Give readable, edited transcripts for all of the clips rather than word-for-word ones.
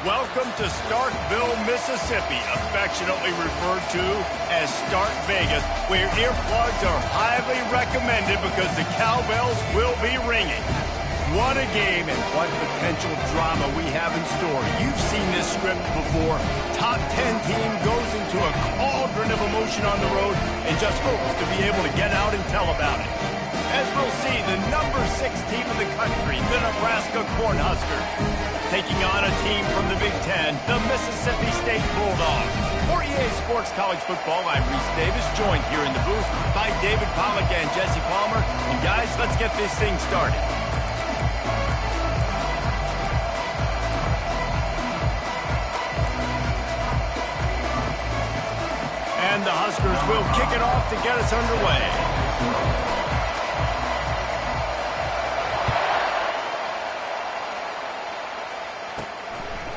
Welcome to Starkville, Mississippi, affectionately referred to as Stark Vegas, where earplugs are highly recommended because the cowbells will be ringing. What a game and what potential drama we have in store. You've seen this script before. Top 10 team goes into a cauldron of emotion on the road and just hopes to be able to get out and tell about it. As we'll see, the number 6 team in the country, the Nebraska Cornhuskers, taking on a team from the Big Ten, the Mississippi State Bulldogs. For EA Sports College Football, I'm Reese Davis, joined here in the booth by David Pollack and Jesse Palmer. And guys, let's get this thing started. And the Huskers will kick it off to get us underway.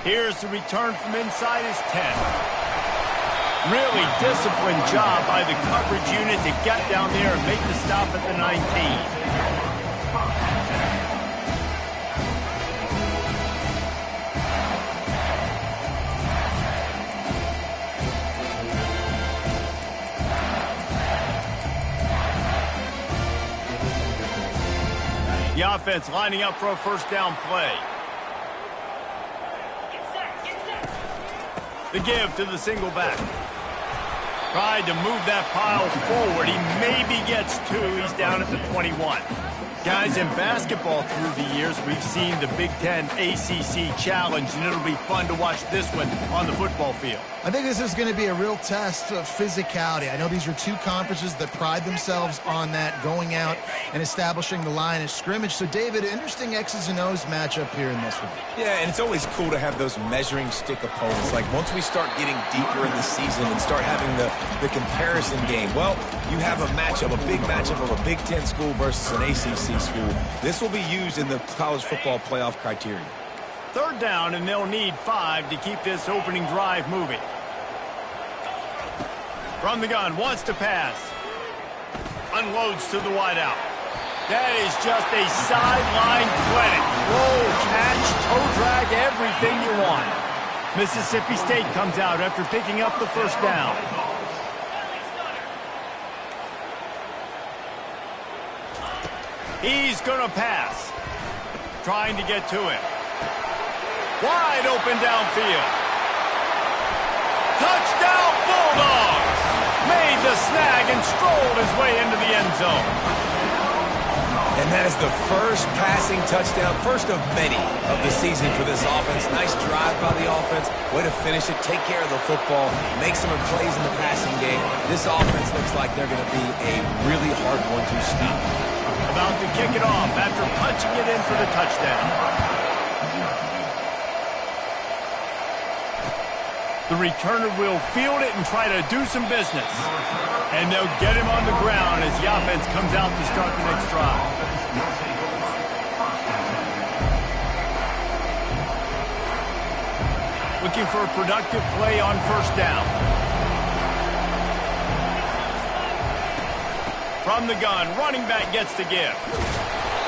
Here's the return from inside his 10. Really disciplined job by the coverage unit to get down there and make the stop at the 19. The offense lining up for a first down play. The give to the single back. Tried to move that pile forward. He maybe gets 2. He's down at the 21. Guys, in basketball through the years, we've seen the Big Ten ACC Challenge, and it'll be fun to watch this one on the football field. I think this is going to be a real test of physicality. I know these are two conferences that pride themselves on that, going out and establishing the line of scrimmage. So, David, interesting X's and O's matchup here in this one. Yeah, and it's always cool to have those measuring stick opponents. Like, once we start getting deeper in the season and start having the comparison game, well, you have a matchup, a big matchup of a Big Ten school versus an ACC school. This will be used in the college football playoff criteria. Third down, and they'll need 5 to keep this opening drive moving. From the gun, wants to pass. Unloads to the wideout. That is just a sideline clinic. Roll, catch, toe drag, everything you want. Mississippi State comes out after picking up the first down. He's going to pass. Trying to get to him. Wide open downfield. Touchdown Bulldogs! Made the snag and strolled his way into the end zone. And that is the first passing touchdown, first of many of the season for this offense. Nice drive by the offense. Way to finish it, take care of the football, make some plays in the passing game. This offense looks like they're going to be a really hard one to stop. About to kick it off after punching it in for the touchdown. The returner will field it and try to do some business. And they'll get him on the ground as the offense comes out to start the next drive. Looking for a productive play on first down. From the gun, running back gets the give.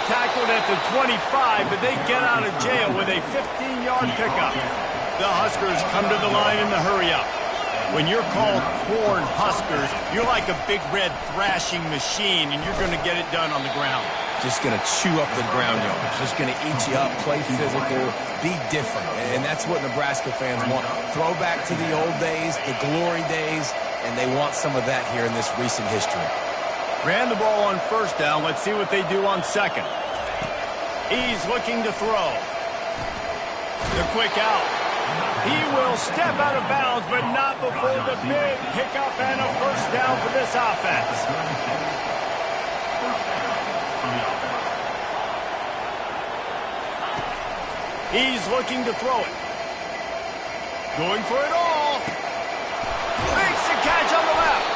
Tackled at the 25, but they get out of jail with a 15-yard pickup. The Huskers come to the line in the hurry-up. When you're called Corn Huskers, you're like a big red thrashing machine, and you're going to get it done on the ground. Just going to chew up the ground yards. Just going to eat you up, play physical, be different. And that's what Nebraska fans want. Throw back to the old days, the glory days, and they want some of that here in this recent history. Ran the ball on first down. Let's see what they do on second. He's looking to throw. The quick out. He will step out of bounds, but not before the big pickup and a first down for this offense. He's looking to throw it. Going for it all. Makes the catch on the left.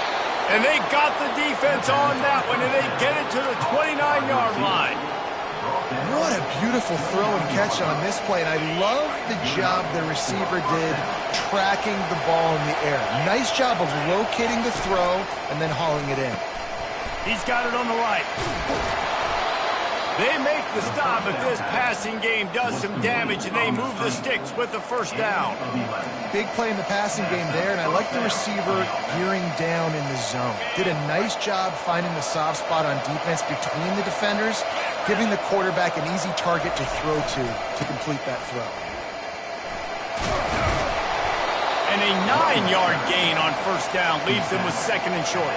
And they got the defense on that one, and they get it to the 29-yard line. What a beautiful throw and catch on this play, and I love the job the receiver did tracking the ball in the air. Nice job of locating the throw and then hauling it in. He's got it on the right. They make the stop, but this passing game does some damage, and they move the sticks with the first down. Big play in the passing game there, and I like the receiver gearing down in the zone. Did a nice job finding the soft spot on defense between the defenders, giving the quarterback an easy target to throw to complete that throw. And a 9-yard gain on first down leaves them with second and short.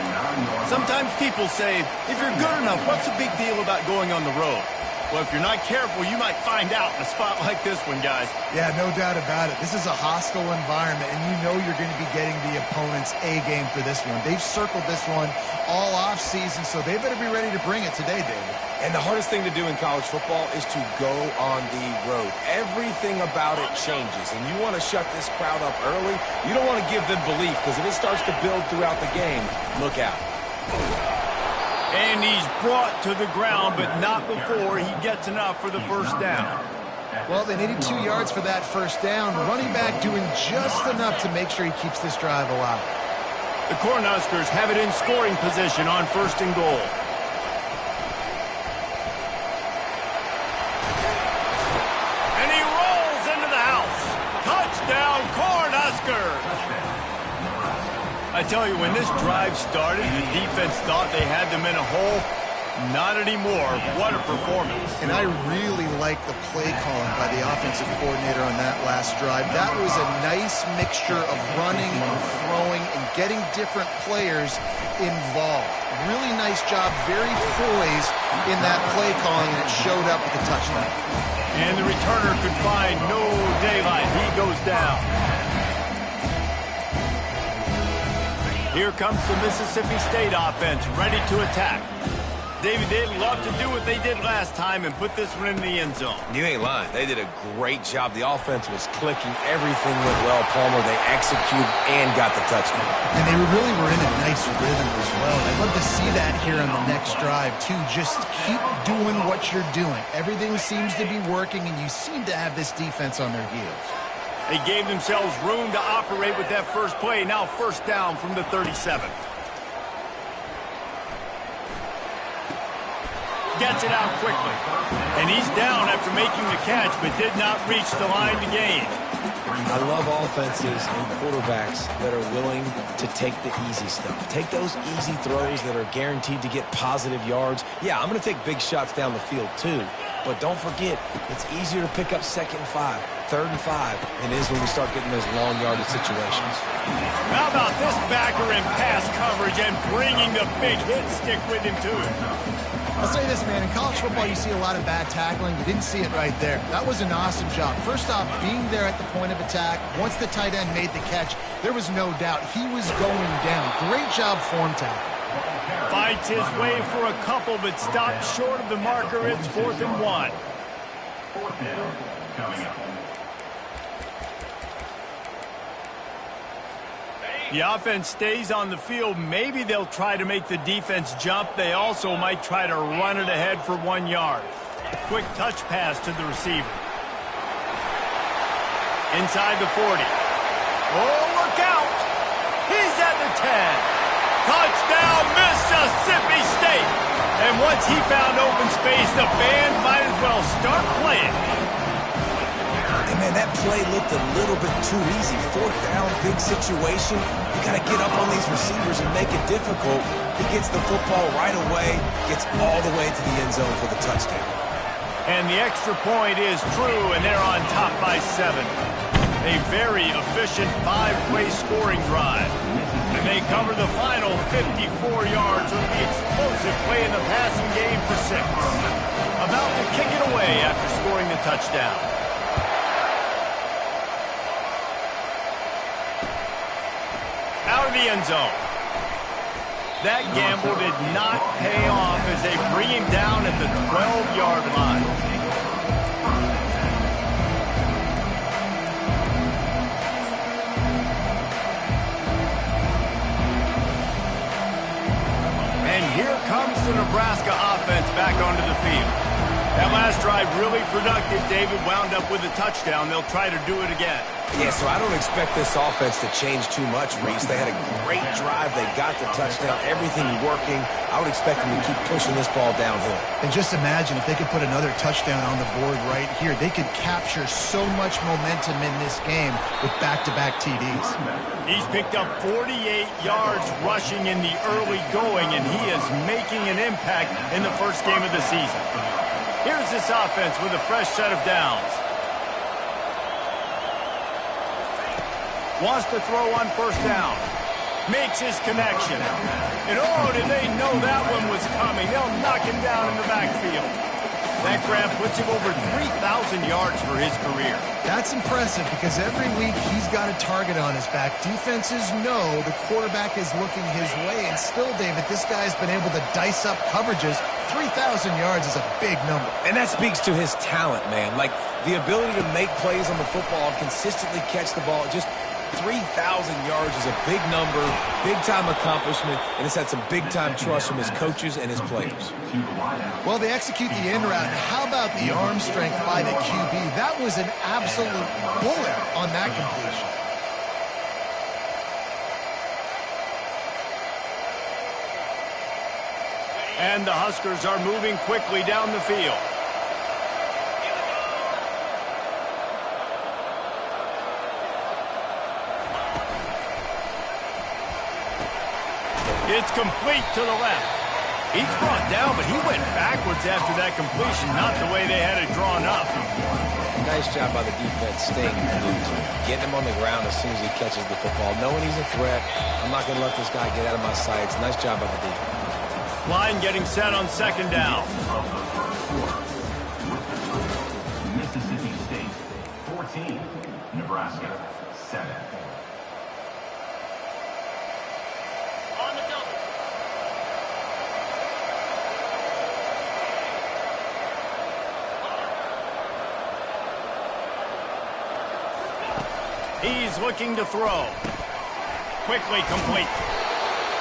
Sometimes people say, if you're good enough, what's the big deal about going on the road? Well, if you're not careful, you might find out in a spot like this one, guys. Yeah, no doubt about it. This is a hostile environment, and you know you're going to be getting the opponent's A game for this one. They've circled this one all offseason, so they better be ready to bring it today, David. And the hardest thing to do in college football is to go on the road. Everything about it changes, and you want to shut this crowd up early. You don't want to give them belief, because if it starts to build throughout the game, look out. And he's brought to the ground, but not before he gets enough for the first down. Well, they needed 2 yards for that first down. Running back doing just enough to make sure he keeps this drive alive. The Cornhuskers have it in scoring position on first and goal. And he rolls into the house. Touchdown, Cornhuskers! I tell you, when this drive started, the defense thought they had them in a hole. Not anymore. What a performance. And I really like the play calling by the offensive coordinator on that last drive. That was a nice mixture of running and throwing and getting different players involved. Really nice job, very poised in that play calling, and it showed up with the touchdown. And the returner could find no daylight. He goes down. Here comes the Mississippi State offense, ready to attack. David, they'd love to do what they did last time and put this one in the end zone. You ain't lying. They did a great job. The offense was clicking. Everything went well, Palmer. They executed and got the touchdown. And they really were in a nice rhythm as well. I'd love to see that here on the next drive, too. Just keep doing what you're doing. Everything seems to be working, and you seem to have this defense on their heels. They gave themselves room to operate with that first play. Now first down from the 37. Gets it out quickly. And he's down after making the catch, but did not reach the line to gain. I love offenses and quarterbacks that are willing to take the easy stuff. Take those easy throws that are guaranteed to get positive yards. Yeah, I'm going to take big shots down the field too. But don't forget, it's easier to pick up 2nd and 5, 3rd and 5 than it is when we start getting those long yardage situations. How about this backer in pass coverage and bringing the big hit stick with him too? I'll say this, man. In college football, you see a lot of bad tackling. You didn't see it right there. That was an awesome job. First off, being there at the point of attack. Once the tight end made the catch, there was no doubt he was going down. Great job form tackle. Fights his way for a couple, but stops short of the marker. It's 4th and 1. The offense stays on the field. Maybe they'll try to make the defense jump. They also might try to run it ahead for 1 yard. Quick touch pass to the receiver. Inside the 40. Oh, look out! He's at the 10. Touchdown, Mississippi State! And once he found open space, the band might as well start playing. And man, that play looked a little bit too easy. 4th down, big situation. You got to get up on these receivers and make it difficult. He gets the football right away, gets all the way to the end zone for the touchdown. And the extra point is true, and they're on top by 7. A very efficient 5-play scoring drive. And they cover the final 54 yards with the explosive play in the passing game for 6. About to kick it away after scoring the touchdown. Out of the end zone. That gamble did not pay off as they bring him down at the 12-yard line. And here comes the Nebraska offense back onto the field. That last drive really productive. David wound up with a touchdown. They'll try to do it again. Yeah, so I don't expect this offense to change too much, Reese. They had a great drive. They got the touchdown. Everything working. I would expect them to keep pushing this ball downhill. And just imagine if they could put another touchdown on the board right here. They could capture so much momentum in this game with back-to-back TDs. He's picked up 48 yards rushing in the early going, and he is making an impact in the first game of the season. Here's this offense with a fresh set of downs. Wants to throw on first down. Makes his connection. And oh, did they know that one was coming. They'll knock him down in the backfield. That grab puts him over 3,000 yards for his career. That's impressive because every week he's got a target on his back. Defenses know the quarterback is looking his way. And still, David, this guy's been able to dice up coverages. 3,000 yards is a big number. And that speaks to his talent, man. Like, the ability to make plays on the football, consistently catch the ball. Just 3,000 yards is a big number, big-time accomplishment, and it's had some big-time trust from his coaches and his players. Well, they execute the in route. How about the arm strength by the QB? That was an absolute bullet on that completion. And the Huskers are moving quickly down the field. It's complete to the left. He's brought down, but he went backwards after that completion, not the way they had it drawn up. Nice job by the defense staying glued, getting him on the ground as soon as he catches the football, knowing he's a threat. I'm not going to let this guy get out of my sights. Nice job by the defense. Line getting set on second down. Mississippi State, 14. Nebraska, 7. He's looking to throw. Quickly complete.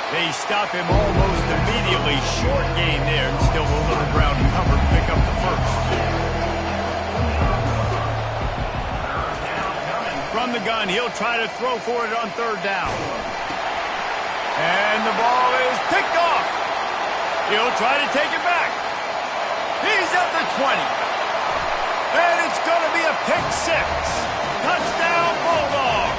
They stop him almost immediately. Short gain there, and still a little ground covered. Pick up the first. From the gun, he'll try to throw for it on third down. And the ball is picked off. He'll try to take it back. He's at the 20. And it's going to be a pick six. Touchdown, Bulldogs!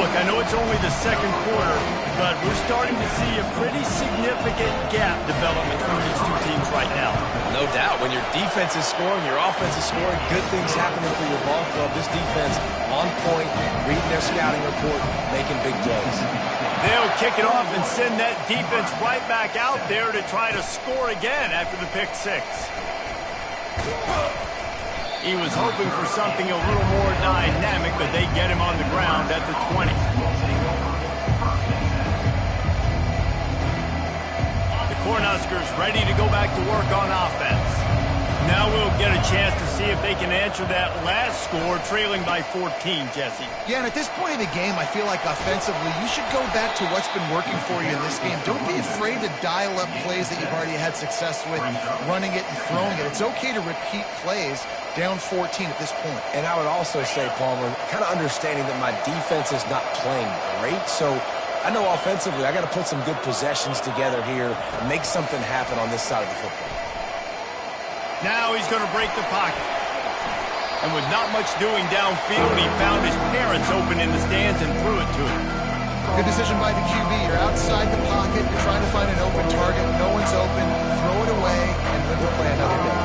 Look, I know it's only the second quarter, but we're starting to see a pretty significant gap develop between these two teams right now. No doubt. When your defense is scoring, your offense is scoring, good things happening for your ball club. This defense on point, reading their scouting report, making big plays. They'll kick it off and send that defense right back out there to try to score again after the pick six. He was hoping for something a little more dynamic, but they get him on the ground at the 20. The Cornhuskers ready to go back to work on offense. Now we'll get a chance to see if they can answer that last score, trailing by 14, Jesse. Yeah, and at this point in the game, I feel like offensively, you should go back to what's been working for you in this game. Don't be afraid to dial up plays that you've already had success with, running it and throwing it. It's okay to repeat plays down 14 at this point. And I would also say, Palmer, kind of understanding that my defense is not playing great, so I know offensively I got to put some good possessions together here and make something happen on this side of the football. Now he's going to break the pocket. And with not much doing downfield, he found his parents open in the stands and threw it to him. Good decision by the QB. You're outside the pocket. You're trying to find an open target. No one's open. Throw it away and live to play another day.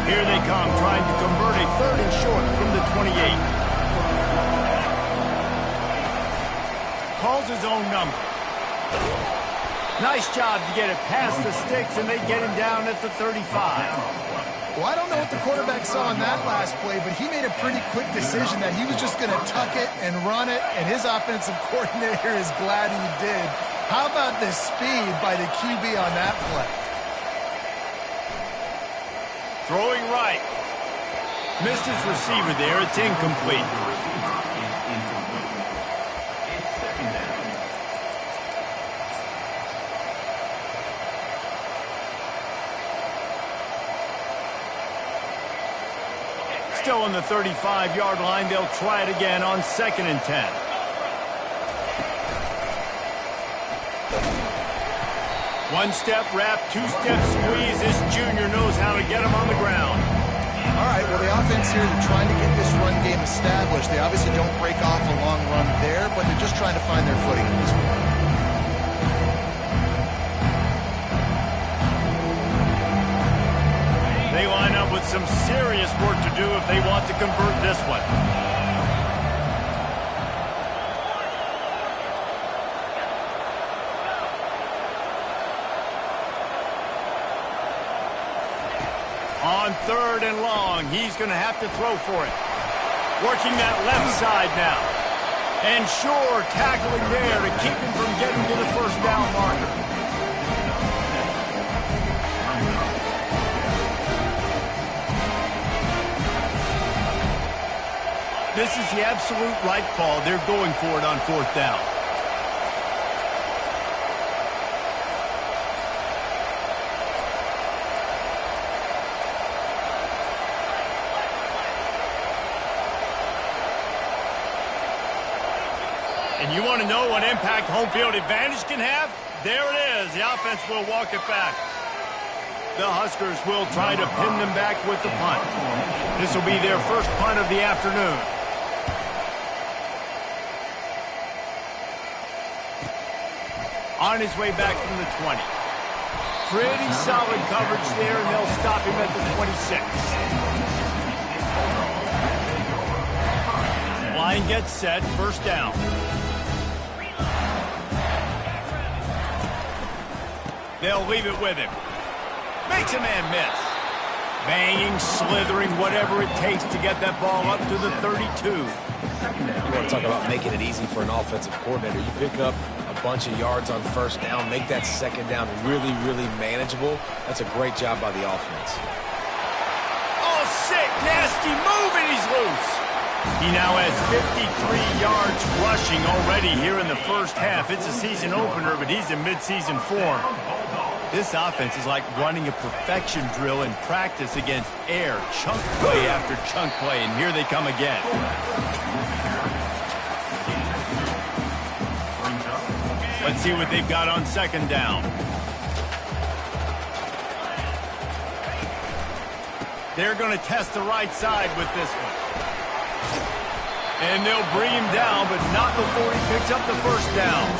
Here they come, trying to convert a third and short from the 28. Calls his own number. Nice job to get it past the sticks, and they get him down at the 35. Well, I don't know what the quarterback saw in that last play, but he made a pretty quick decision that he was just going to tuck it and run it, and his offensive coordinator is glad he did. How about the speed by the QB on that play? Throwing right. Missed his receiver there. It's incomplete. Still on the 35-yard line. They'll try it again on 2nd and 10. One-step wrap, two-step squeeze. This junior knows how to get him on the ground. All right, well, the offense here, they're trying to get this run game established. They obviously don't break off a long run there, but they're just trying to find their footing at this point. They line up with some serious work to do if they want to convert this one. On 3rd and long, he's going to have to throw for it. Working that left side now. And sure, tackling there to keep him from getting to the first down marker. This is the absolute right call. They're going for it on 4th down. And you want to know what impact home field advantage can have? There it is. The offense will walk it back. The Huskers will try to pin them back with the punt. This will be their first punt of the afternoon. On his way back from the 20. Pretty solid coverage there, and they'll stop him at the 26. Line gets set, first down. They'll leave it with him. Makes a man miss. Banging, slithering, whatever it takes to get that ball up to the 32. You want to talk about making it easy for an offensive coordinator. You pick up a bunch of yards on first down, make that second down really, really manageable. That's a great job by the offense. Oh, sick, nasty move, and he's loose. He now has 53 yards rushing already here in the first half. It's a season opener, but he's in midseason form. This offense is like running a perfection drill in practice against air. Chunk play after chunk play, and here they come again. Let's see what they've got on 2nd down. They're going to test the right side with this one. And they'll bring him down, but not before he picks up the first down.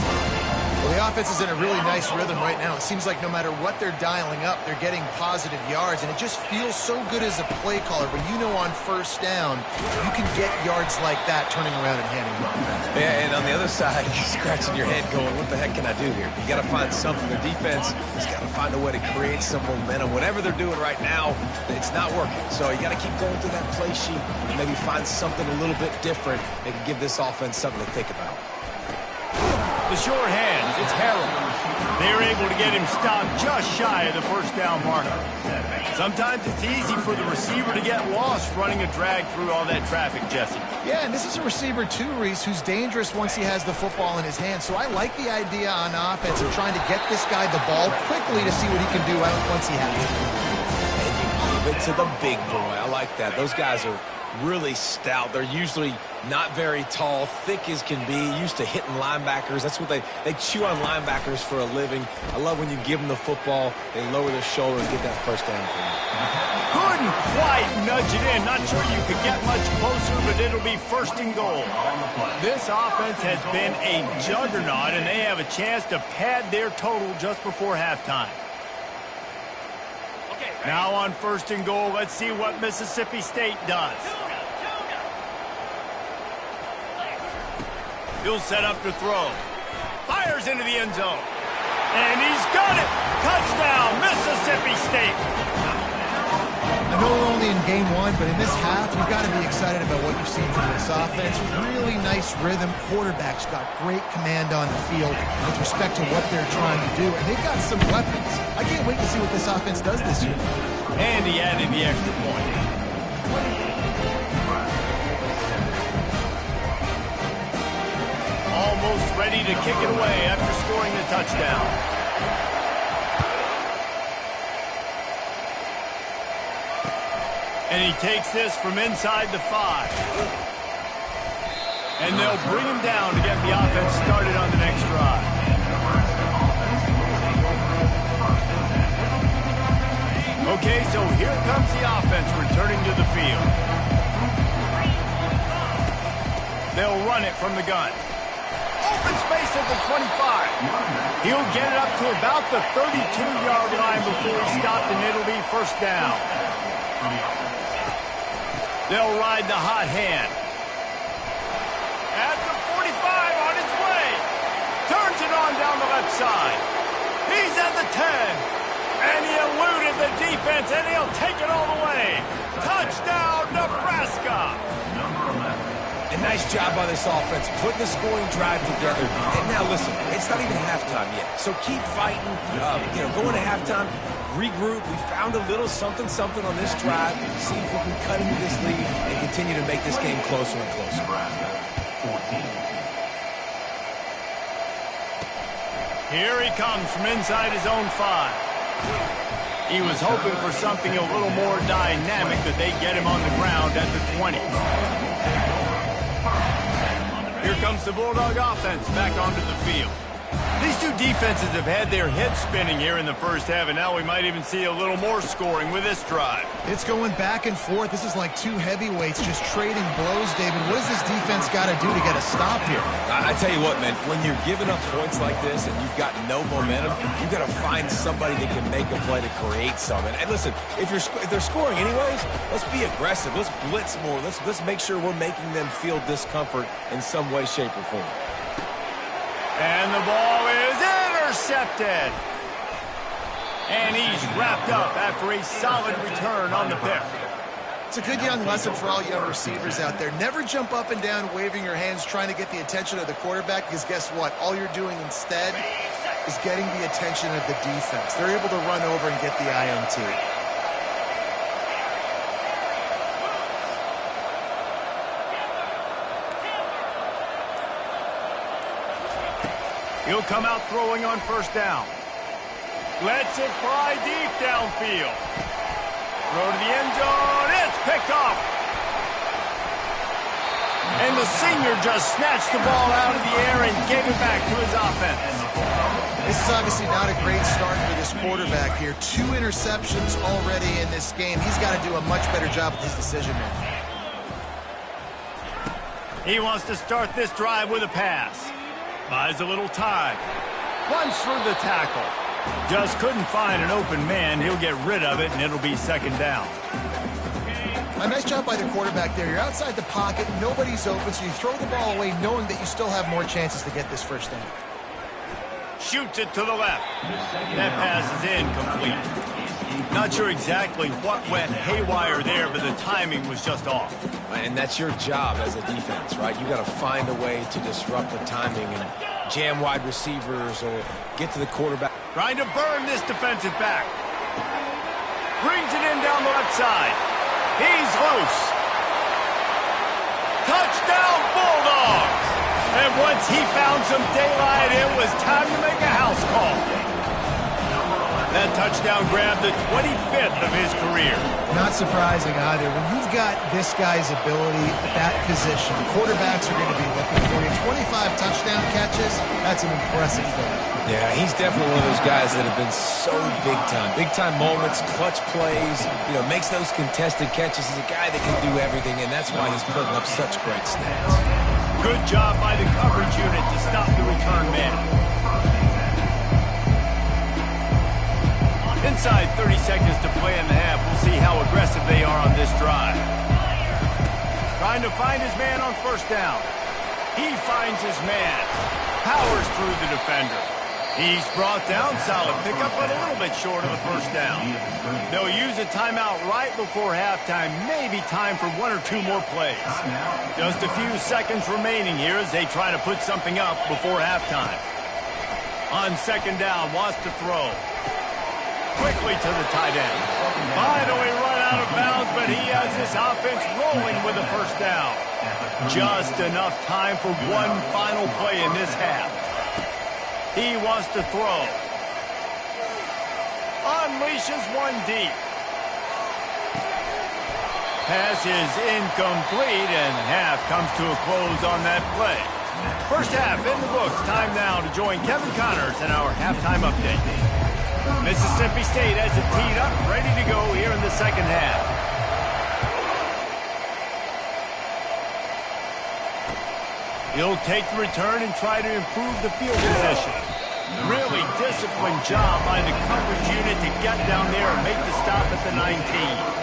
Well, the offense is in a really nice rhythm right now. It seems like no matter what they're dialing up, they're getting positive yards, and it just feels so good as a play caller when you know on first down you can get yards like that turning around and handing them off. Yeah, and on the other side, you're scratching your head going, what the heck can I do here? You got to find something. The defense has got to find a way to create some momentum. Whatever they're doing right now, it's not working. So you got to keep going through that play sheet and maybe find something a little bit different that can give this offense something to think about. The short hands, it's Harold. They're able to get him stopped just shy of the first down marker. Sometimes it's easy for the receiver to get lost running a drag through all that traffic, Jesse. Yeah, and this is a receiver too, Reese, who's dangerous once he has the football in his hands. So I like the idea on offense of trying to get this guy the ball quickly to see what he can do once he has it. And you give it to the big boy. I like that. Those guys are really stout. They're usually not very tall, thick as can be, used to hitting linebackers. That's what they chew on linebackers for a living. I love when you give them the football, they lower their shoulder and get that first down for you. Couldn't quite nudge it in. Not sure you could get much closer, but it'll be 1st and goal. This offense has been a juggernaut, and they have a chance to pad their total just before halftime. Now on 1st and goal, let's see what Mississippi State does. He'll set up to throw. Fires into the end zone. And he's got it. Touchdown, Mississippi State. I know we're only in game 1, but in this half, you've got to be excited about what you've seen from this offense. Really nice rhythm. Quarterback's got great command on the field with respect to what they're trying to do. And they've got some weapons. I can't wait to see what this offense does this year. And he added the extra point. Almost ready to kick it away after scoring the touchdown. And he takes this from inside the 5. And they'll bring him down to get the offense started on the next drive. Okay, so here comes the offense returning to the field. They'll run it from the gun. Open space at the 25. He'll get it up to about the 32-yard line before he's stopped, and it'll be first down. They'll ride the hot hand. At the 45 on his way. Turns it on down the left side. He's at the 10. And he eluded the defense, and he'll take it all the way. Touchdown, Nebraska. A nice job by this offense, putting the scoring drive together. And now listen, it's not even halftime yet. So keep fighting, going to halftime, regroup. We found a little something on this drive. See if we can cut into this lead and continue to make this game closer and closer. Nebraska, 14. Here he comes from inside his own 5. He was hoping for something a little more dynamic, that they get him on the ground at the 20. Here comes the Bulldog offense back onto the field. These two defenses have had their heads spinning here in the first half, and now we might even see a little more scoring with this drive. It's going back and forth. This is like two heavyweights just trading blows, David. What does this defense got to do to get a stop here? I tell you what, man, when you're giving up points like this and you've got no momentum, you've got to find somebody that can make a play to create something. And listen, if they're scoring anyways, let's be aggressive. Let's blitz more. Let's make sure we're making them feel discomfort in some way, shape, or form. And the ball is intercepted. And he's wrapped up after a solid return on the pick. It's a good young lesson for all young receivers out there. Never jump up and down waving your hands trying to get the attention of the quarterback, because guess what? All you're doing instead is getting the attention of the defense. They're able to run over and get the INT. He'll come out throwing on first down. Lets it fly deep downfield. Throw to the end zone. It's picked off. And the senior just snatched the ball out of the air and gave it back to his offense. This is obviously not a great start for this quarterback here. 2 interceptions already in this game. He's got to do a much better job with his decision-making. He wants to start this drive with a pass. Buys a little time. Runs through the tackle. Just couldn't find an open man. He'll get rid of it, and it'll be second down. A nice job by the quarterback there. You're outside the pocket. Nobody's open, so you throw the ball away knowing that you still have more chances to get this first down. Shoots it to the left. That pass is incomplete. Not sure exactly what went haywire there, but the timing was just off. And that's your job as a defense, right? You got to find a way to disrupt the timing and jam wide receivers or get to the quarterback. Trying to burn this defensive back. Brings it in down the left side. He's loose. Touchdown, Bulldogs! And once he found some daylight, it was time to make a house call. That touchdown grabbed the 25th of his career. Not surprising either. When you've got this guy's ability at that position, quarterbacks are going to be looking for you. 25 touchdown catches, that's an impressive thing. Yeah, he's definitely one of those guys that have been so big time. Big time moments, clutch plays, makes those contested catches. He's a guy that can do everything, and that's why he's putting up such great stats. Good job by the coverage unit to stop the return man. Inside 30 seconds to play in the half. We'll see how aggressive they are on this drive. Trying to find his man on first down. He finds his man. Powers through the defender. He's brought down. Solid pickup, but a little bit short of the first down. They'll use a timeout right before halftime. Maybe time for 1 or 2 more plays. Just a few seconds remaining here as they try to put something up before halftime. On second down, wants to throw. Quickly to the tight end. Finally run out of bounds, but he has his offense rolling with a first down. Just enough time for one final play in this half. He wants to throw. Unleashes one deep. Pass is incomplete, and half comes to a close on that play. First half in the books. Time now to join Kevin Connors in our halftime update. Mississippi State has it teed up, ready to go here in the second half. He'll take the return and try to improve the field position. Really disciplined job by the coverage unit to get down there and make the stop at the 19.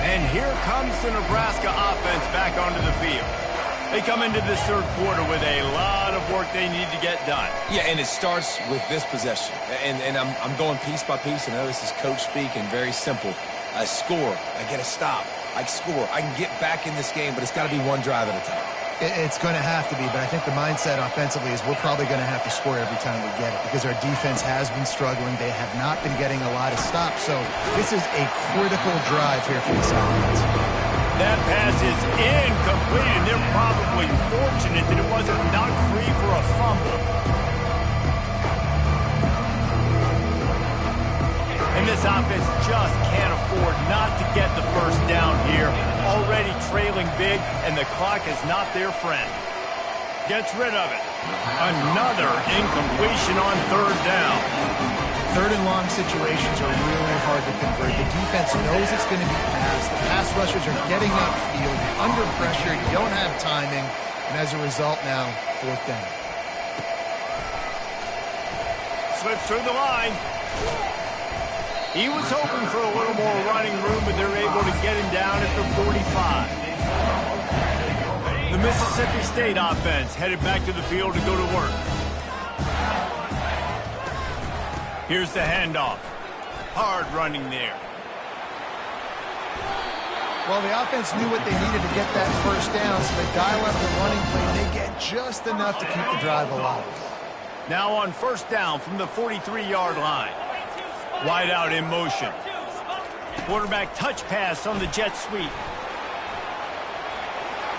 And here comes the Nebraska offense back onto the field. They come into this third quarter with a lot of work they need to get done. Yeah, and it starts with this possession. And I'm going piece by piece. I know this is coach speak and very simple. I score. I get a stop. I score. I can get back in this game, but it's got to be one drive at a time. It's going to have to be, but I think the mindset offensively is we're probably going to have to score every time we get it because our defense has been struggling. They have not been getting a lot of stops, so this is a critical drive here for this offense. That pass is incomplete, and they're probably fortunate that it wasn't knocked free for a fumble. And this offense just can't afford not to get the first down here. Already trailing big, and the clock is not their friend. Gets rid of it. Another incompletion on third down. Third and long situations are really hard to convert. The defense knows it's going to be passed. The pass rushers are getting upfield. You're under pressure. You don't have timing. And as a result now, fourth down. Slips through the line. He was hoping for a little more running room, but they're able to get him down at the 45. The Mississippi State offense headed back to the field to go to work. Here's the handoff. Hard running there. Well, the offense knew what they needed to get that first down, so they dial up the running play, and they get just enough to keep the drive alive. Now on first down from the 43-yard line. Wide out in motion. Quarterback touch pass on the jet sweep.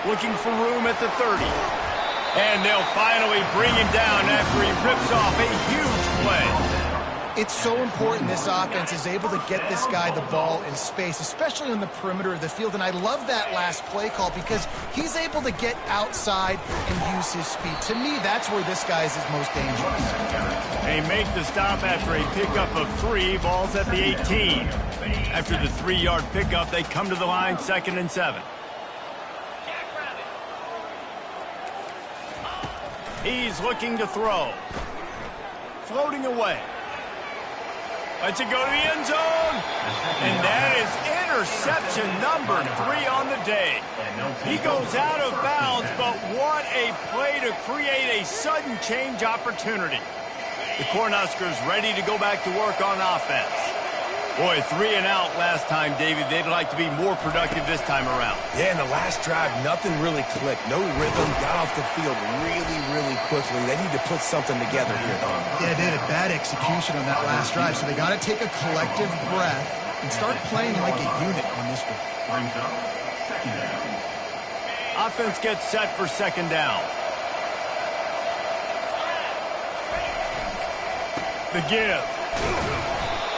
Looking for room at the 30. And they'll finally bring him down after he rips off a huge play. It's so important this offense is able to get this guy the ball in space, especially on the perimeter of the field. And I love that last play call because he's able to get outside and use his speed. To me, that's where this guy is his most dangerous. They make the stop after a pickup of 3. Ball's at the 18. After the 3-yard pickup, they come to the line, 2nd and 7. He's looking to throw. Floating away. Lets it go to the end zone. And that is interception number 3 on the day. He goes out of bounds, but what a play to create a sudden change opportunity. The Cornhuskers ready to go back to work on offense. Boy, 3 and out last time, David. They'd like to be more productive this time around. Yeah, in the last drive, nothing really clicked. No rhythm, got off the field really quickly. They need to put something together here, Don. Yeah, David, bad execution on that last drive, so they got to take a collective breath and start playing like a unit on this one. Offense gets set for 2nd down. The give.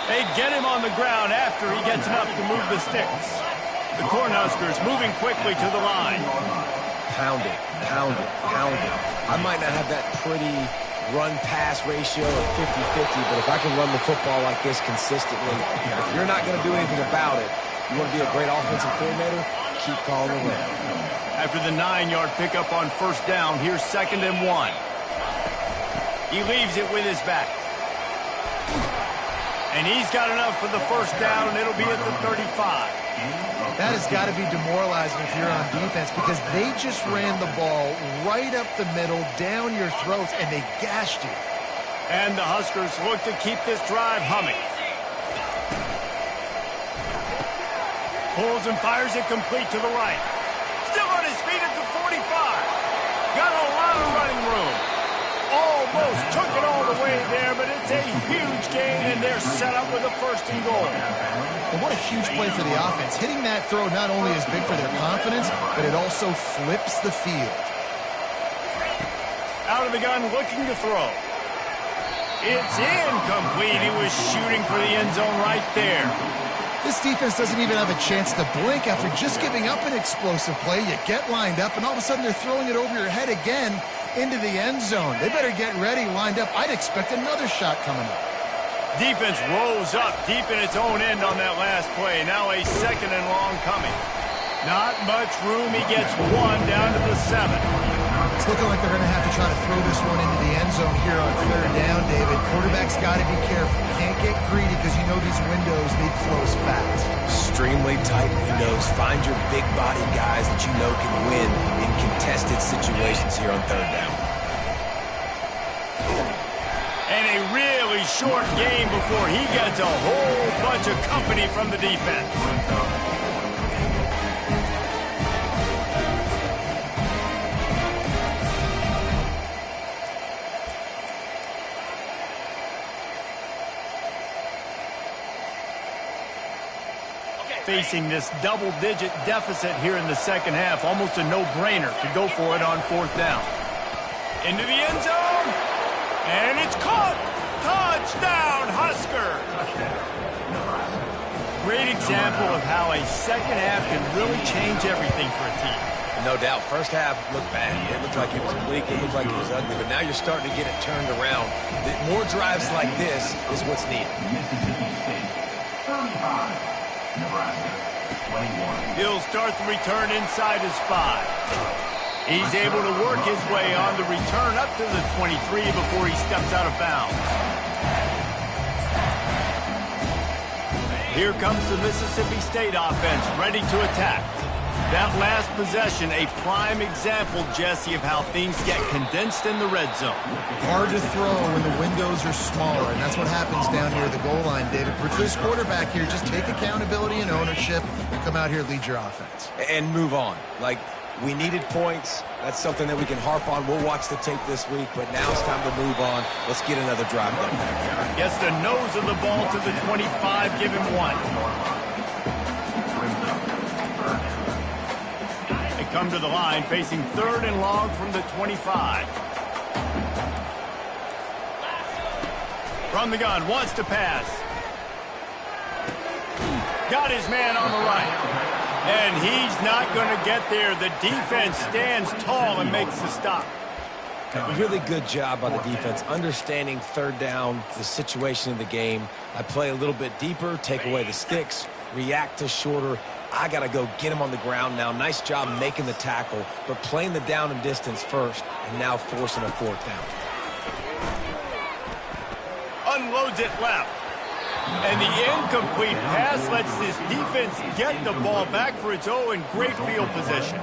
They get him on the ground after he gets enough to move the sticks. The Cornhuskers moving quickly to the line. Pound it. I might not have that pretty run-pass ratio of 50-50, but if I can run the football like this consistently, if you're not going to do anything about it, you want to be a great offensive coordinator, keep calling the run. After the 9-yard pickup on first down, here's 2nd and 1. He leaves it with his back. And he's got enough for the first down, and it'll be at the 35. That has got to be demoralizing if you're on defense because they just ran the ball right up the middle, down your throats, and they gashed you. And the Huskers look to keep this drive humming. Pulls and fires it complete to the right. Still on his feet at the 45. Got a lot of running room. Almost took it all the way there, but it's a huge gain, and they're set up with a 1st and goal. And what a huge play for the offense. Hitting that throw not only is big for their confidence, but it also flips the field. Out of the gun, looking to throw. It's incomplete. He was shooting for the end zone right there. This defense doesn't even have a chance to blink after just giving up an explosive play. You get lined up, and all of a sudden they're throwing it over your head again into the end zone. They better get ready, lined up. I'd expect another shot coming up. Defense rolls up deep in its own end on that last play. Now a 2nd and long coming. Not much room. He gets one down to the 7. It's looking like they're going to have to try to throw this one into the end zone here on 3rd down, David. Quarterback's got to be careful. Can't get greedy because you know these windows, they close fast. Extremely tight windows. Find your big body guys that you know can win in contested situations here on 3rd down. And a really short game before he gets a whole bunch of company from the defense. Facing this double-digit deficit here in the 2nd half, almost a no-brainer to go for it on 4th down. Into the end zone, and it's caught. Touchdown, Husker! Great example of how a 2nd half can really change everything for a team. No doubt, first half looked bad. It looked like it was bleak. It looked like it was ugly. But now you're starting to get it turned around. More drives like this is what's needed. Mississippi State, 35. Nebraska, 21. He'll start the return inside his 5. He's able to work his way on the return up to the 23 before he steps out of bounds. Here comes the Mississippi State offense, ready to attack. That last possession, a prime example, Jesse, of how things get condensed in the red zone. Hard to throw when the windows are smaller, and that's what happens down here at the goal line, David. For this quarterback here, just take accountability and ownership and come out here and lead your offense. And move on. Like, we needed points. That's something that we can harp on. We'll watch the tape this week, but now it's time to move on. Let's get another drive done. Gets the nose of the ball to the 25, give him 1. Come to the line, facing 3rd and long from the 25. From the gun, wants to pass. Got his man on the right. And he's not going to get there. The defense stands tall and makes the stop. A really good job by the defense, understanding 3rd down, the situation of the game. I play a little bit deeper, take away the sticks, react to shorter. I got to go get him on the ground now. Nice job making the tackle, but playing the down and distance first, and now forcing a 4th down. Unloads it left. And the incomplete pass lets this defense get the ball back for its own great field position.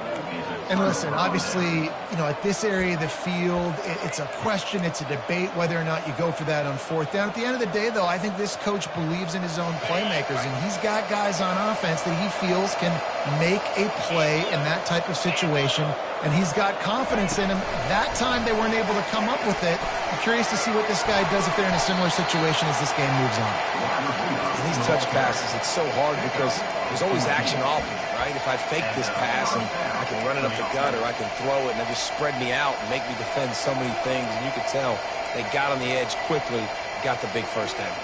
And listen, obviously, you know, at this area of the field, it's a question, it's a debate whether or not you go for that on 4th down. At the end of the day, though, I think this coach believes in his own playmakers, and he's got guys on offense that he feels can make a play in that type of situation, and he's got confidence in him. That time they weren't able to come up with it. I'm curious to see what this guy does if they're in a similar situation as this game moves on. And these touch passes, it's so hard because there's always action off of it, right? If I fake this pass and I can run it up the gut, or I can throw it and they just spread me out and make me defend so many things, and you could tell they got on the edge quickly, got the big 1st down.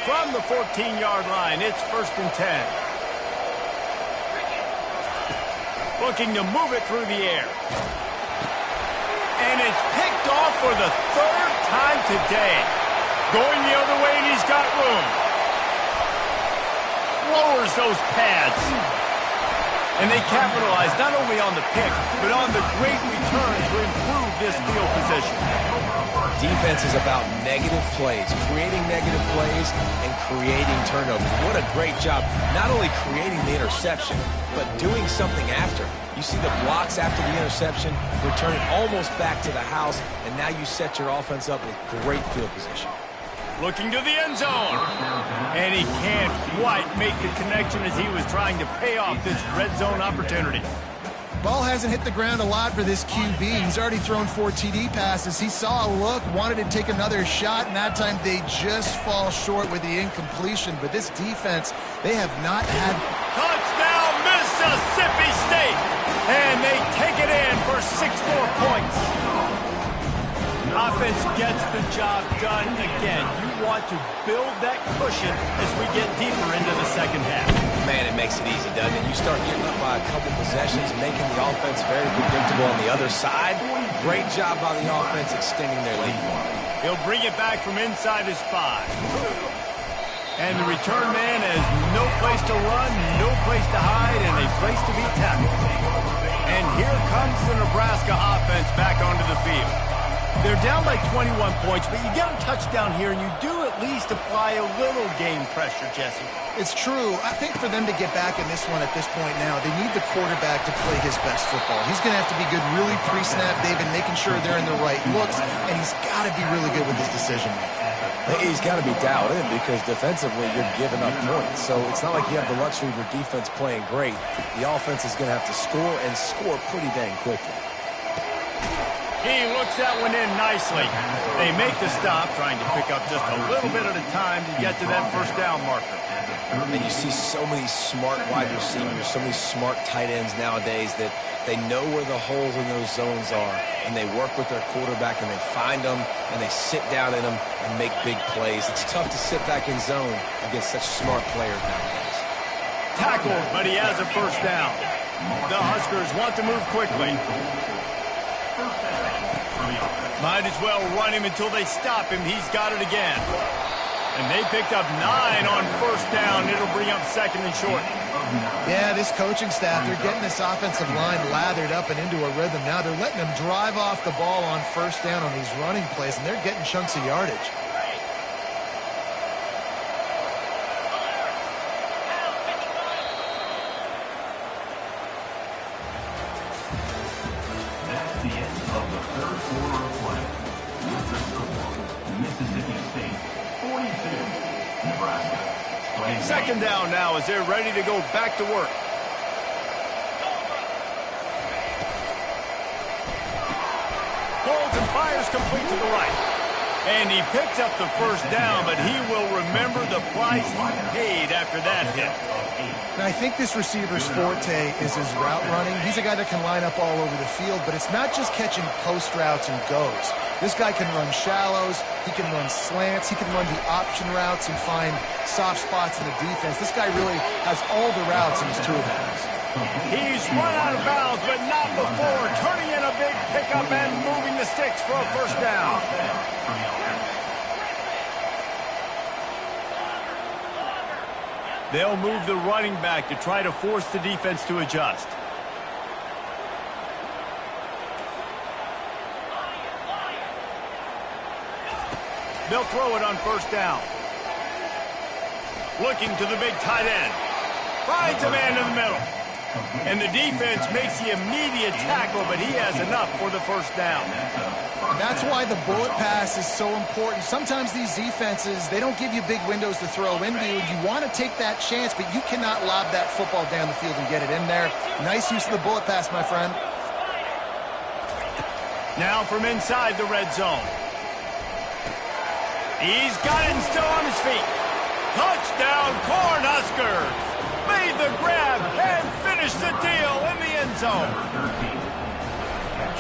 From the 14-yard line, it's 1st and 10. Looking to move it through the air. And it's picked off for the 3rd time today. Going the other way, and he's got room. Lowers those pads. And they capitalize not only on the pick, but on the great return to improve this field position. Defense is about negative plays, creating negative plays and creating turnovers. What a great job, not only creating the interception, but doing something after. You see the blocks after the interception, return it almost back to the house, and now you set your offense up with great field position. Looking to the end zone. And he can't quite make the connection as he was trying to pay off this red zone opportunity. Ball hasn't hit the ground a lot for this QB. He's already thrown 4 TD passes. He saw a look, wanted to take another shot, and that time they just fall short with the incompletion. But this defense, they have not had... Touchdown, Mississippi State! And they take it in for 6 more points. defense gets the job done again. You want to build that cushion as we get deeper into the second half. Man, it makes it easy, doesn't it? You start getting up by a couple possessions, making the offense very predictable on the other side. Great job by the offense extending their lead. He'll bring it back from inside his 5. And the return man has no place to run, no place to hide, and a place to be tackled. And here comes the Nebraska offense back onto the field. They're down by 21 points, but you get a touchdown here, and you do at least apply a little game pressure, Jesse. It's true. I think for them to get back in this one at this point now, they need the quarterback to play his best football. He's going to have to be good really pre-snap, David, making sure they're in the right looks, and he's got to be really good with his decision-making. He's got to be dialed in because defensively you're giving up points. So it's not like you have the luxury of your defense playing great. The offense is going to have to score and score pretty dang quickly. He looks that one in nicely. They make the stop, trying to pick up just a little bit at a time to get to that first down marker. And you see so many smart wide receivers, so many smart tight ends nowadays that they know where the holes in those zones are, and they work with their quarterback, and they find them, and they sit down in them and make big plays. It's tough to sit back in zone against such smart players nowadays. Tackled, but he has a first down. The Huskers want to move quickly. Might as well run him until they stop him. He's got it again. And they picked up 9 on first down. It'll bring up second and short. Yeah, this coaching staff, they're getting this offensive line lathered up and into a rhythm now. They're letting them drive off the ball on first down on these running plays, and they're getting chunks of yardage. That's the end of the third quarter of play. With the score, Mississippi State 42, Nebraska 29. Second down now as they're ready to go back to work. Holds and fires complete to the right. And he picks up the first down, but he will remember the price he paid after that hit. Now, I think this receiver's forte is his route running. He's a guy that can line up all over the field, but it's not just catching post routes and goes. This guy can run shallows, he can run slants, he can run the option routes and find soft spots in the defense. This guy really has all the routes in his toolbox. He's run out of bounds, but not before turning in a big pickup and moving the sticks for a first down. They'll move the running back to try to force the defense to adjust. They'll throw it on first down. Looking to the big tight end. Finds a man in the middle. And the defense makes the immediate tackle, but he has enough for the first down. That's why the bullet pass is so important. Sometimes these defenses, they don't give you big windows to throw into. You want to take that chance, but you cannot lob that football down the field and get it in there. Nice use of the bullet pass, my friend. Now from inside the red zone. He's got it and still on his feet. Touchdown, Cornhuskers! Made the grab and finished the deal in the end zone.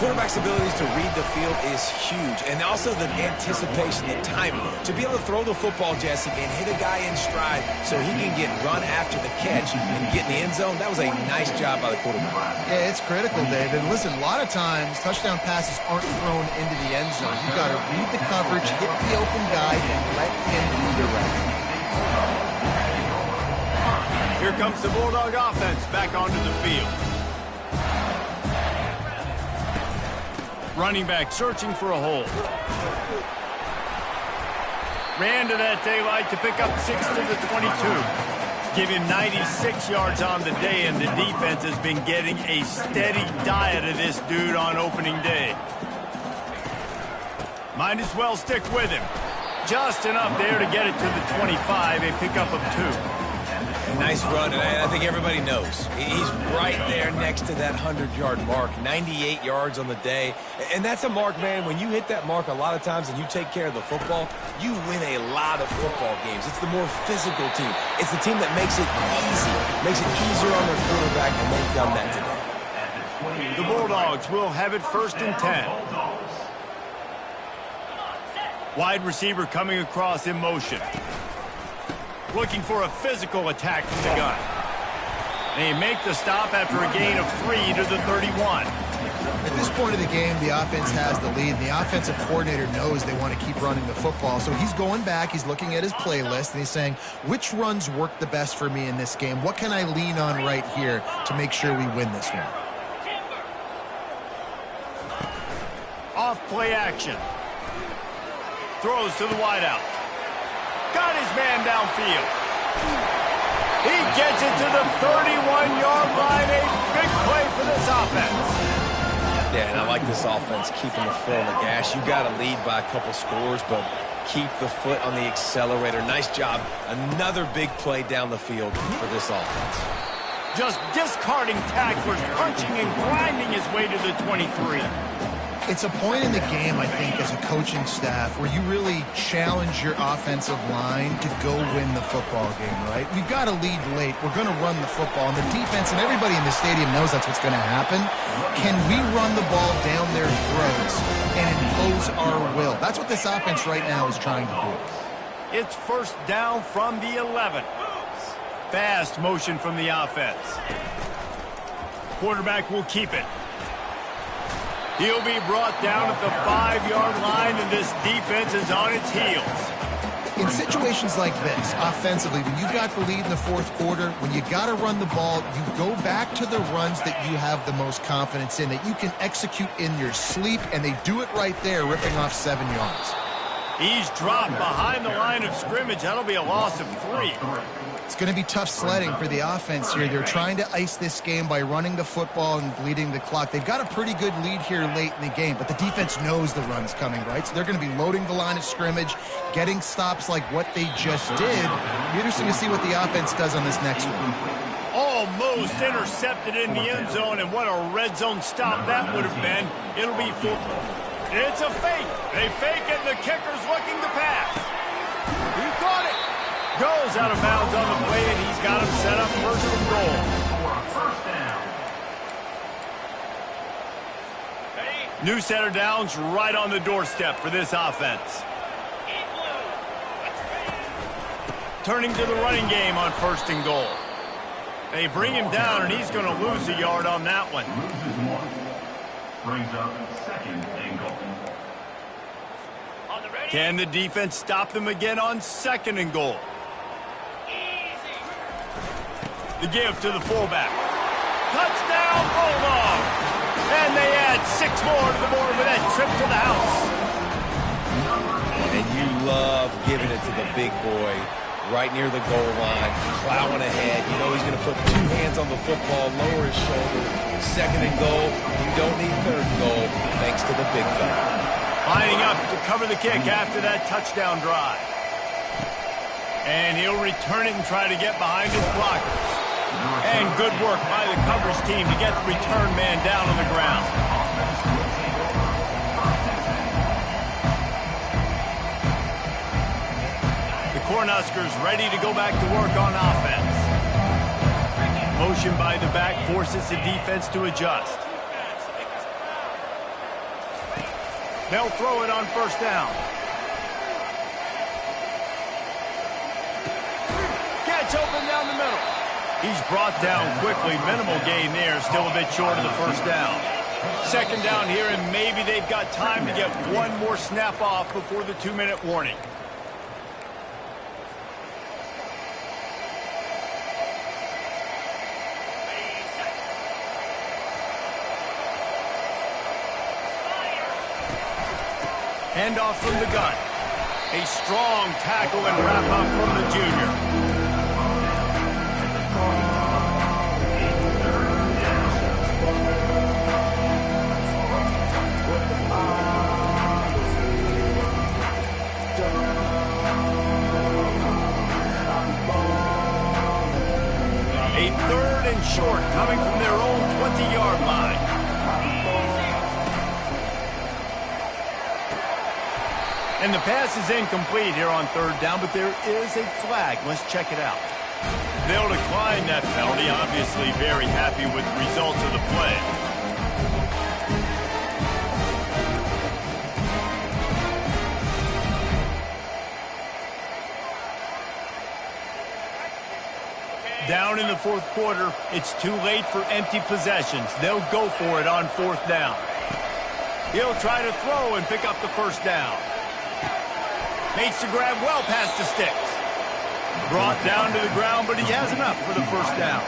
Quarterback's abilities to read the field is huge, and also the anticipation, the timing. To be able to throw the football, Jesse, and hit a guy in stride so he can get run after the catch and get in the end zone, that was a nice job by the quarterback. Yeah, it's critical, David. Listen, a lot of times touchdown passes aren't thrown into the end zone. You've got to read the coverage, hit the open guy, and let him redirect. Here comes the Bulldog offense back onto the field. Running back searching for a hole. Ran to that daylight to pick up 6 to the 22. Give him 96 yards on the day, and the defense has been getting a steady diet of this dude on opening day. Might as well stick with him. Just enough there to get it to the 25, a pickup of 2. Nice run, and I think everybody knows. He's right there next to that 100-yard mark, 98 yards on the day. And that's a mark, man. When you hit that mark a lot of times and you take care of the football, you win a lot of football games. It's the more physical team. It's the team that makes it easy, makes it easier on their quarterback, and they've done that today. The Bulldogs will have it 1st and 10. Wide receiver coming across in motion. Looking for a physical attack from the gun. They make the stop after a gain of 3 to the 31. At this point of the game, the offense has the lead, and the offensive coordinator knows they want to keep running the football. So he's going back, he's looking at his playlist, and he's saying, which runs work the best for me in this game? What can I lean on right here to make sure we win this one? Off play action. Throws to the wideout. Got his man downfield. He gets it to the 31-yard line. A big play for this offense. Yeah, and I like this offense keeping the foot on the gas. You got to lead by a couple scores, but keep the foot on the accelerator. Nice job. Another big play down the field for this offense. Just discarding tacklers, punching and grinding his way to the 23. It's a point in the game, I think, as a coaching staff where you really challenge your offensive line to go win the football game, right? We've got to lead late. We're going to run the football. And the defense and everybody in the stadium knows that's what's going to happen. Can we run the ball down their throats and impose our will? That's what this offense right now is trying to do. It's first down from the 11. Fast motion from the offense. Quarterback will keep it. He'll be brought down at the 5-yard line, and this defense is on its heels. In situations like this, offensively, when you've got the lead in the fourth quarter, when you got to run the ball, you go back to the runs that you have the most confidence in, that you can execute in your sleep, and they do it right there, ripping off 7 yards. He's dropped behind the line of scrimmage. That'll be a loss of 3. It's going to be tough sledding for the offense here. They're trying to ice this game by running the football and bleeding the clock. They've got a pretty good lead here late in the game, but the defense knows the run's coming, right? So they're going to be loading the line of scrimmage, getting stops like what they just did. It'll be interesting to see what the offense does on this next one. Almost intercepted in the end zone, and what a red zone stop that would have been. It'll be full. It's a fake. They fake it, and the kicker's looking to pass. He caught it. Goes out of bounds on the play, and he's got him set up first and goal. New set of downs right on the doorstep for this offense. Turning to the running game on first and goal. They bring him down, and he's going to lose a yard on that one. Brings up second and goal. Can the defense stop them again on second and goal? The give to the fullback. Touchdown, Bulldog! And they add 6 more to the board with that trip to the house. And you love giving it to the big boy right near the goal line, plowing ahead. You know he's going to put 2 hands on the football, lower his shoulder. Second and goal. You don't need third and goal, thanks to the big fella. Lining up to cover the kick after that touchdown drive. And he'll return it and try to get behind his blockers. And good work by the coverage team to get the return man down on the ground. The Cornhuskers ready to go back to work on offense. Motion by the back forces the defense to adjust. They'll throw it on first down. Gets open down the middle. He's brought down quickly. Minimal gain there. Still a bit short of the first down. Second down here, and maybe they've got time to get one more snap off before the 2-minute warning. Handoff from the gun. A strong tackle and wrap-up from the junior. A third and short coming from their own 20-yard line. And the pass is incomplete here on third down, but there is a flag. Let's check it out. They'll decline that penalty. Obviously very happy with the results of the play. down in the fourth quarter. It's too late for empty possessions. They'll go for it on fourth down. He'll try to throw and pick up the first down. Makes the grab well past the sticks. Brought down to the ground, but he has enough for the first down.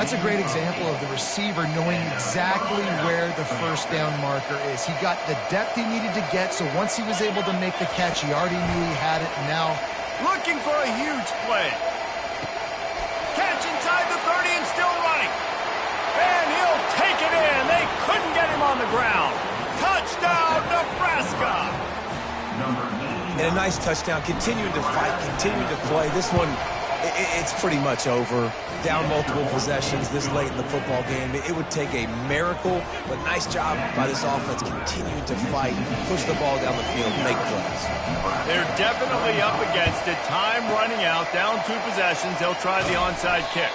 That's a great example of the receiver knowing exactly where the first down marker is. He got the depth he needed to get, so once he was able to make the catch, he already knew he had it. Now, looking for a huge play. Catch inside the 30 and still running. And he'll take it in. They couldn't get him on the ground. Touchdown, Nebraska. And a nice touchdown, continuing to fight, continuing to play. This one, it's pretty much over. Down multiple possessions this late in the football game. It would take a miracle, but nice job by this offense continuing to fight, push the ball down the field, make plays. They're definitely up against it. Time running out, down 2 possessions. They'll try the onside kick.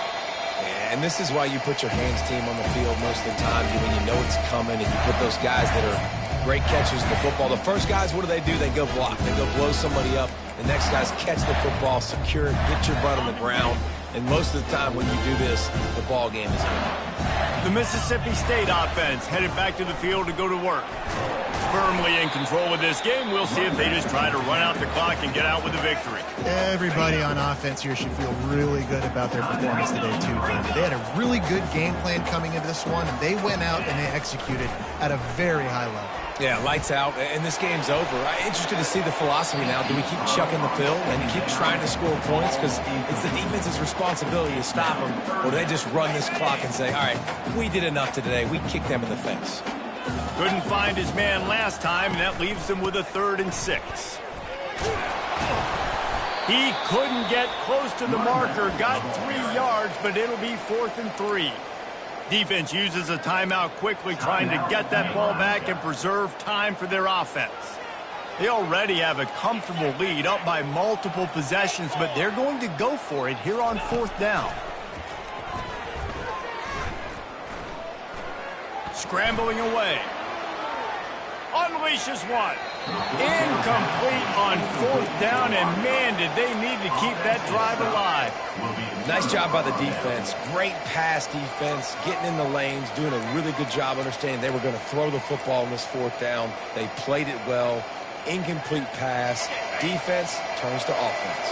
And this is why you put your hands team on the field most of the time when you know it's coming, and you put those guys that are great catchers of the football. The first guys, what do? They go block. They go blow somebody up. The next guys catch the football, secure it, get your butt on the ground. And most of the time when you do this, the ball game is over. The Mississippi State offense headed back to the field to go to work. Firmly in control of this game. We'll see if they just try to run out the clock and get out with a victory. everybody on offense here should feel really good about their performance today, too. They had a really good game plan coming into this one, and they went out and they executed at a very high level. Yeah, lights out, and this game's over. I'm interested to see the philosophy now. Do we keep chucking the pill and keep trying to score points? Because it's the defense's responsibility to stop them. Or do they just run this clock and say, all right, we did enough today. We kicked them in the face. Couldn't find his man last time, and that leaves him with a 3rd and 6. He couldn't get close to the marker, got 3 yards, but it'll be 4th and 3. Defense uses a timeout quickly, trying to get that ball back and preserve time for their offense. They already have a comfortable lead, up by multiple possessions, but they're going to go for it here on 4th down. Scrambling away. Unleashes one. Incomplete on 4th down, and man, did they need to keep that drive alive. Nice job by the defense. Great pass defense, getting in the lanes, doing a really good job understanding they were going to throw the football on this 4th down. They played it well. Incomplete pass. Defense turns to offense.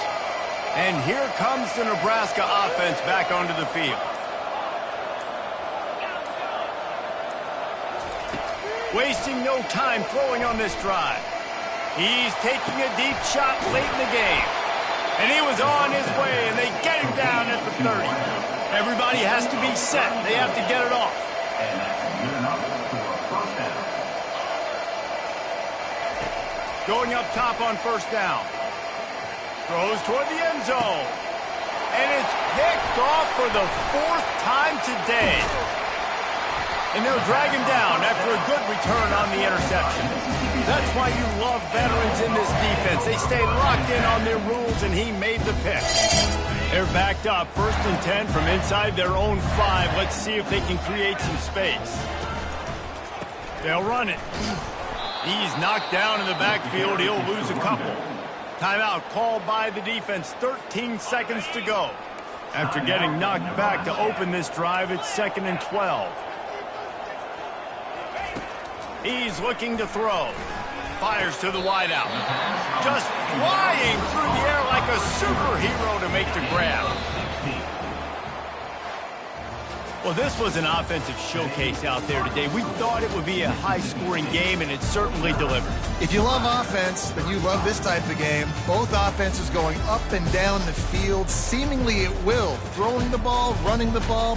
And here comes the Nebraska offense back onto the field. Wasting no time throwing on this drive. He's taking a deep shot late in the game. And he was on his way, and they get him down at the 30. Everybody has to be set. They have to get it off. And that's good enough for a first down. Going up top on 1st down. Throws toward the end zone. And it's picked off for the 4th time today. And they'll drag him down after a good return on the interception. That's why you love veterans in this defense. They stay locked in on their rules, and he made the pick. They're backed up, 1st and 10 from inside their own 5. Let's see if they can create some space. They'll run it. He's knocked down in the backfield. He'll lose a couple. Timeout called by the defense. 13 seconds to go. After getting knocked back to open this drive, it's 2nd and 12. He's looking to throw. Fires to the wideout. Just flying through the air like a superhero to make the grab. Well, this was an offensive showcase out there today. We thought it would be a high-scoring game, and it certainly delivered. If you love offense, then you love this type of game. Both offenses going up and down the field, seemingly at will. Throwing the ball, running the ball.